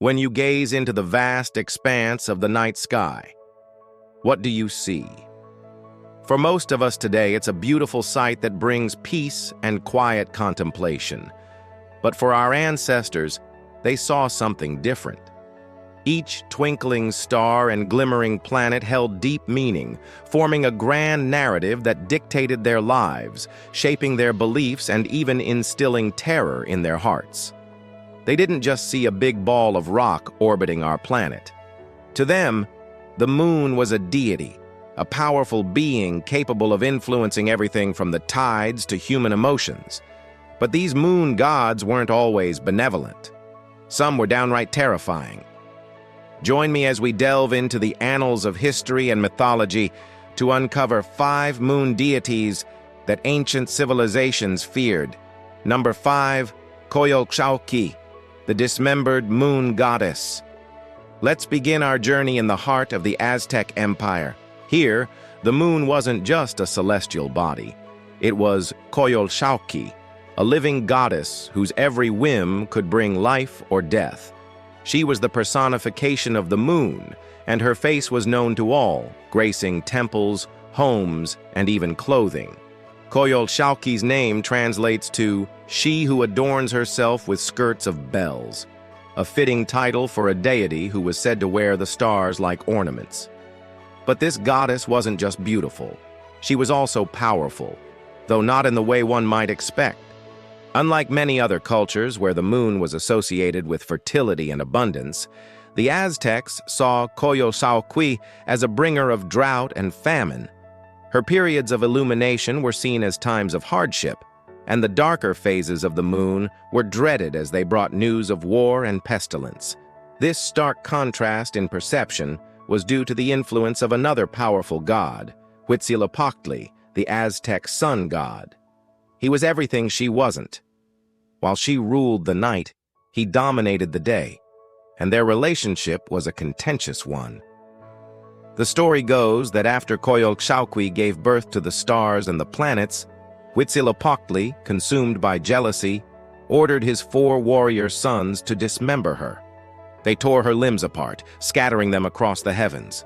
When you gaze into the vast expanse of the night sky, what do you see? For most of us today, it's a beautiful sight that brings peace and quiet contemplation. But for our ancestors, they saw something different. Each twinkling star and glimmering planet held deep meaning, forming a grand narrative that dictated their lives, shaping their beliefs, and even instilling terror in their hearts. They didn't just see a big ball of rock orbiting our planet. To them, the moon was a deity, a powerful being capable of influencing everything from the tides to human emotions. But these moon gods weren't always benevolent. Some were downright terrifying. Join me as we delve into the annals of history and mythology to uncover 5 moon deities that ancient civilizations feared. Number 5, Coyolxauhqui, the dismembered moon goddess. Let's begin our journey in the heart of the Aztec Empire. Here, the moon wasn't just a celestial body. It was Coyolxauhqui, a living goddess whose every whim could bring life or death. She was the personification of the moon, and her face was known to all, gracing temples, homes, and even clothing. Coyolxauhqui's name translates to "she who adorns herself with skirts of bells," a fitting title for a deity who was said to wear the stars like ornaments. But this goddess wasn't just beautiful. She was also powerful, though not in the way one might expect. Unlike many other cultures where the moon was associated with fertility and abundance, the Aztecs saw Coyolxauhqui as a bringer of drought and famine. Her periods of illumination were seen as times of hardship, and the darker phases of the moon were dreaded as they brought news of war and pestilence. This stark contrast in perception was due to the influence of another powerful god, Huitzilopochtli, the Aztec sun god. He was everything she wasn't. While she ruled the night, he dominated the day, and their relationship was a contentious one. The story goes that after Coyolxauhqui gave birth to the stars and the planets, Huitzilopochtli, consumed by jealousy, ordered his 4 warrior sons to dismember her. They tore her limbs apart, scattering them across the heavens.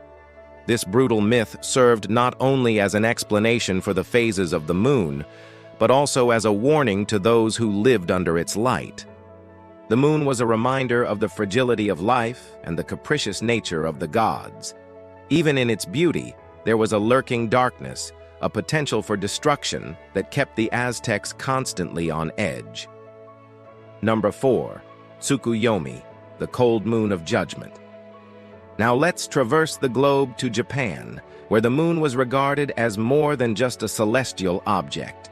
This brutal myth served not only as an explanation for the phases of the moon, but also as a warning to those who lived under its light. The moon was a reminder of the fragility of life and the capricious nature of the gods. Even in its beauty, there was a lurking darkness, a potential for destruction that kept the Aztecs constantly on edge. Number 4, Tsukuyomi, the cold moon of judgment. Now let's traverse the globe to Japan, where the moon was regarded as more than just a celestial object.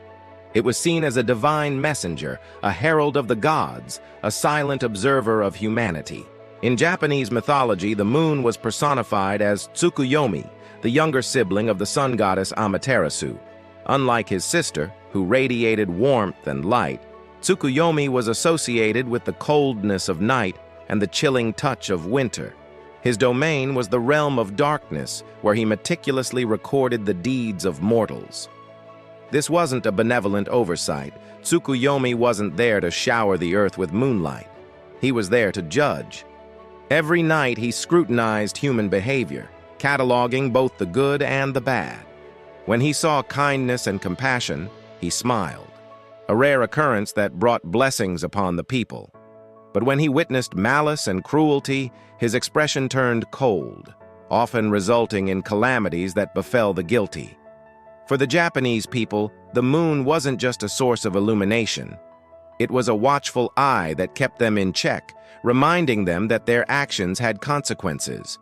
It was seen as a divine messenger, a herald of the gods, a silent observer of humanity. In Japanese mythology, the moon was personified as Tsukuyomi, the younger sibling of the sun goddess Amaterasu. Unlike his sister, who radiated warmth and light, Tsukuyomi was associated with the coldness of night and the chilling touch of winter. His domain was the realm of darkness, where he meticulously recorded the deeds of mortals. This wasn't a benevolent oversight. Tsukuyomi wasn't there to shower the earth with moonlight. He was there to judge. Every night he scrutinized human behavior, cataloging both the good and the bad. When he saw kindness and compassion, he smiled, a rare occurrence that brought blessings upon the people. But when he witnessed malice and cruelty, his expression turned cold, often resulting in calamities that befell the guilty. For the Japanese people, the moon wasn't just a source of illumination. It was a watchful eye that kept them in check, reminding them that their actions had consequences.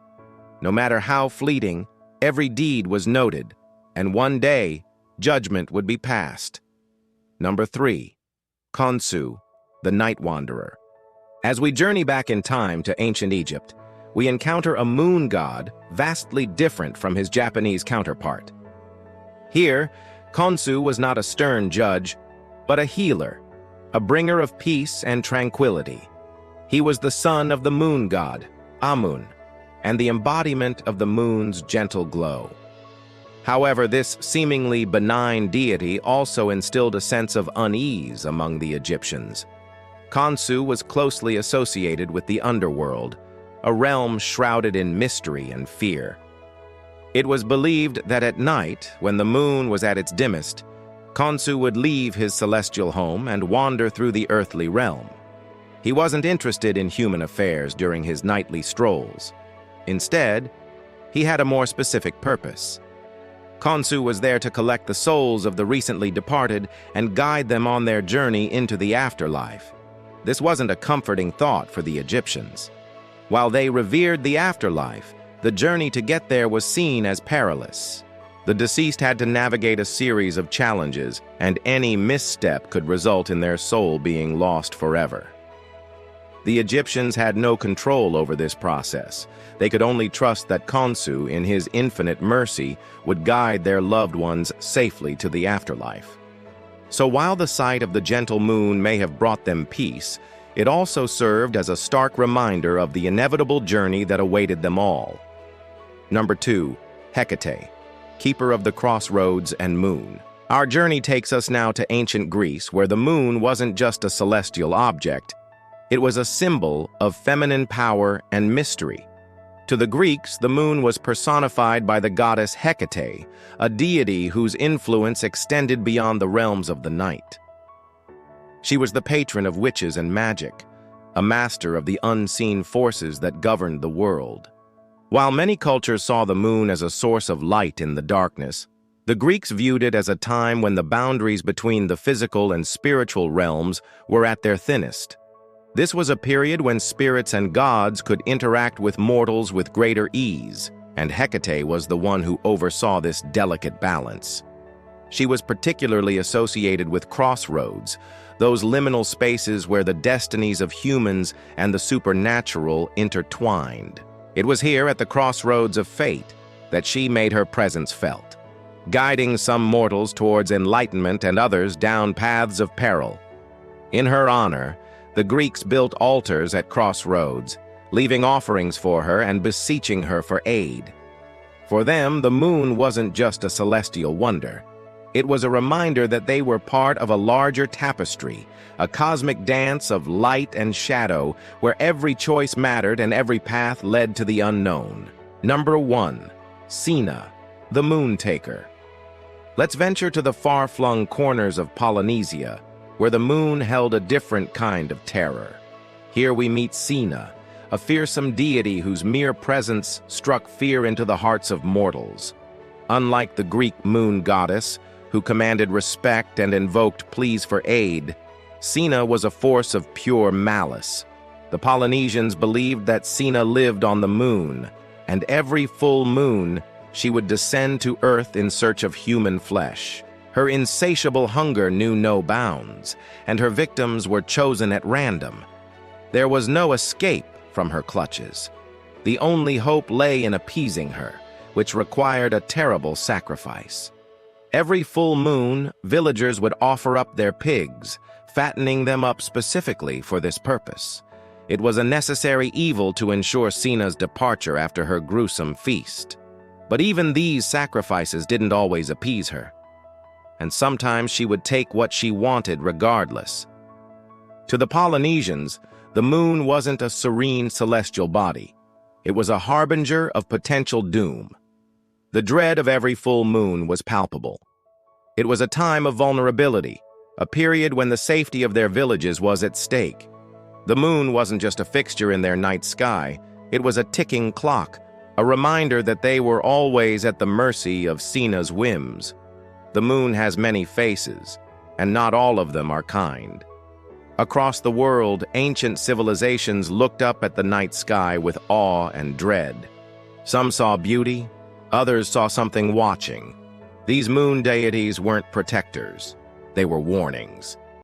No matter how fleeting, every deed was noted, and one day, judgment would be passed. Number 3, Khonsu, the night wanderer. As we journey back in time to ancient Egypt, we encounter a moon god vastly different from his Japanese counterpart. Here, Khonsu was not a stern judge, but a healer, a bringer of peace and tranquility. He was the son of the moon god, Amun, and the embodiment of the moon's gentle glow. However, this seemingly benign deity also instilled a sense of unease among the Egyptians. Khonsu was closely associated with the underworld, a realm shrouded in mystery and fear. It was believed that at night, when the moon was at its dimmest, Khonsu would leave his celestial home and wander through the earthly realm. He wasn't interested in human affairs during his nightly strolls. Instead, he had a more specific purpose. Khonsu was there to collect the souls of the recently departed and guide them on their journey into the afterlife. This wasn't a comforting thought for the Egyptians. While they revered the afterlife, the journey to get there was seen as perilous. The deceased had to navigate a series of challenges, and any misstep could result in their soul being lost forever. The Egyptians had no control over this process. They could only trust that Khonsu, in his infinite mercy, would guide their loved ones safely to the afterlife. So while the sight of the gentle moon may have brought them peace, it also served as a stark reminder of the inevitable journey that awaited them all. Number 2, Hecate, keeper of the crossroads and moon. Our journey takes us now to ancient Greece, where the moon wasn't just a celestial object. It was a symbol of feminine power and mystery. To the Greeks, the moon was personified by the goddess Hecate, a deity whose influence extended beyond the realms of the night. She was the patron of witches and magic, a master of the unseen forces that governed the world. While many cultures saw the moon as a source of light in the darkness, the Greeks viewed it as a time when the boundaries between the physical and spiritual realms were at their thinnest. This was a period when spirits and gods could interact with mortals with greater ease, and Hecate was the one who oversaw this delicate balance. She was particularly associated with crossroads, those liminal spaces where the destinies of humans and the supernatural intertwined. It was here at the crossroads of fate that she made her presence felt, guiding some mortals towards enlightenment and others down paths of peril. In her honor, the Greeks built altars at crossroads, leaving offerings for her and beseeching her for aid. For them, the moon wasn't just a celestial wonder. It was a reminder that they were part of a larger tapestry, a cosmic dance of light and shadow, where every choice mattered and every path led to the unknown. Number 1, Sina, the moon taker. Let's venture to the far-flung corners of Polynesia, where the moon held a different kind of terror. Here we meet Sina, a fearsome deity whose mere presence struck fear into the hearts of mortals. Unlike the Greek moon goddess, who commanded respect and invoked pleas for aid, Sina was a force of pure malice. The Polynesians believed that Sina lived on the moon, and every full moon she would descend to earth in search of human flesh. Her insatiable hunger knew no bounds, and her victims were chosen at random. There was no escape from her clutches. The only hope lay in appeasing her, which required a terrible sacrifice. Every full moon, villagers would offer up their pigs, fattening them up specifically for this purpose. It was a necessary evil to ensure Sina's departure after her gruesome feast. But even these sacrifices didn't always appease her, and sometimes she would take what she wanted regardless. To the Polynesians, the moon wasn't a serene celestial body. It was a harbinger of potential doom. The dread of every full moon was palpable. It was a time of vulnerability, a period when the safety of their villages was at stake. The moon wasn't just a fixture in their night sky, it was a ticking clock, a reminder that they were always at the mercy of Sina's whims. The moon has many faces, and not all of them are kind. Across the world, ancient civilizations looked up at the night sky with awe and dread. Some saw beauty, others saw something watching. These moon deities weren't protectors. They were warnings.